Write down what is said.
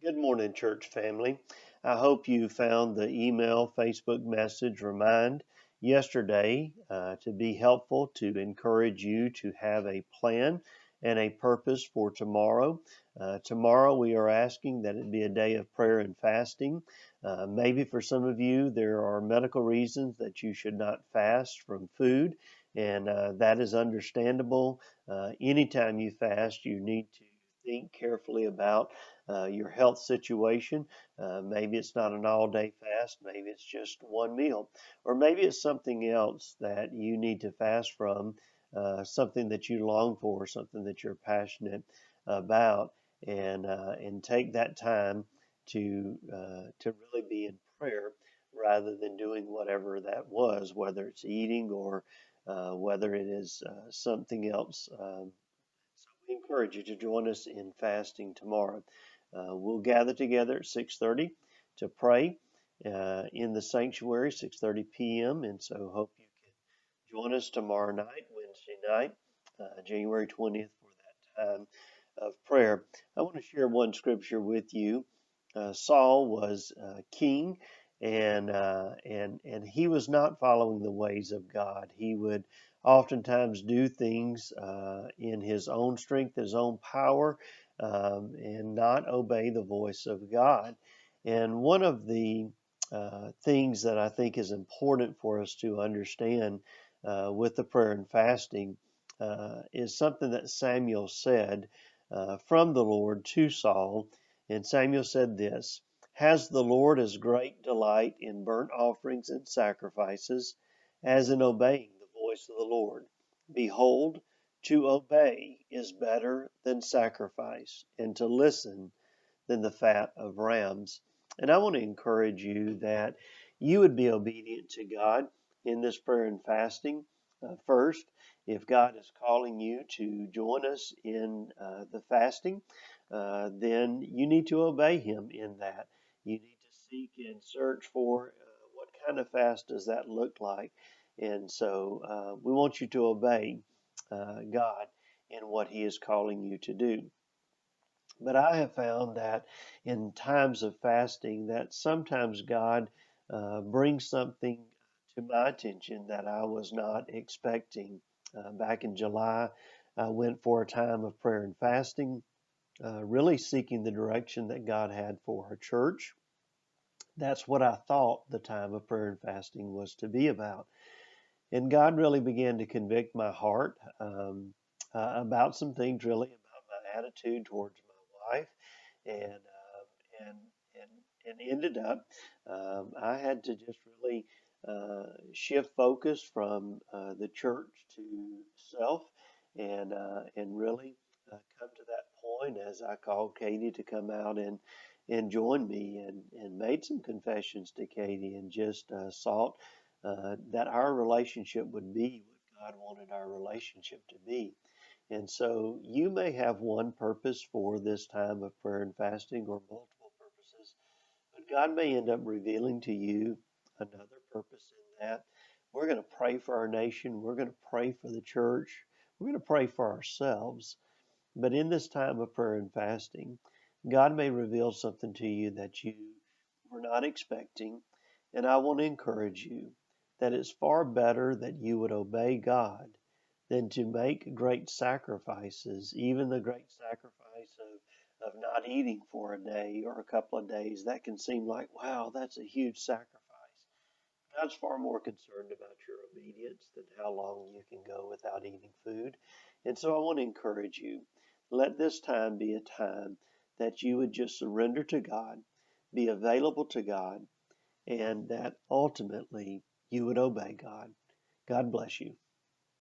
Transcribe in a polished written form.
Good morning, church family. I hope you found the email, Facebook message remind yesterday to be helpful, to encourage you to have a plan and a purpose for tomorrow. Tomorrow, we are asking that it be a day of prayer and fasting. Maybe for some of you, there are medical reasons that you should not fast from food, and that is understandable. Anytime you fast, you need to think carefully about your health situation. Maybe it's not an all day fast, maybe it's just one meal, or maybe it's something else that you need to fast from, something that you long for, something that you're passionate about, and take that time to really be in prayer rather than doing whatever that was, whether it's eating or whether it is something else. So we encourage you to join us in fasting tomorrow. We'll gather together at 6:30 to pray in the sanctuary, 6:30 p.m. And so hope you can join us tomorrow night, Wednesday night, January 20th, for that time of prayer. I want to share one scripture with you. Saul was king, and he was not following the ways of God. He would oftentimes do things in his own strength, his own power, and not obey the voice of God. And one of the things that I think is important for us to understand with the prayer and fasting is something that Samuel said from the Lord to Saul. And Samuel said this: Has the Lord as great delight in burnt offerings and sacrifices as in obeying the voice of the Lord? Behold, to obey is better than sacrifice, and to listen than the fat of rams. And I want to encourage you that you would be obedient to God in this prayer and fasting. First, if God is calling you to join us in the fasting, then you need to obey Him in that. You need to seek and search for what kind of fast does that look like. And so we want you to obey God in what He is calling you to do. But I have found that in times of fasting, that sometimes God brings something to my attention that I was not expecting. Back in July, I went for a time of prayer and fasting, really seeking the direction that God had for our church. That's what I thought the time of prayer and fasting was to be about. And God really began to convict my heart about some things, really about my attitude towards my wife, and and and ended up I had to just really shift focus from the church to self, and really come to that point as I called Katie to come out and join me, and made some confessions to Katie, and just sought that our relationship would be what God wanted our relationship to be. And so you may have one purpose for this time of prayer and fasting, or multiple purposes, but God may end up revealing to you another purpose in that. We're going to pray for our nation. We're going to pray for the church. We're going to pray for ourselves. But in this time of prayer and fasting, God may reveal something to you that you were not expecting. And I want to encourage you that it's far better that you would obey God than to make great sacrifices, even the great sacrifice of not eating for a day or a couple of days. That can seem like, wow, that's a huge sacrifice. God's far more concerned about your obedience than how long you can go without eating food. And so I want to encourage you, let this time be a time that you would just surrender to God, be available to God, and that ultimately you would obey God. God bless you.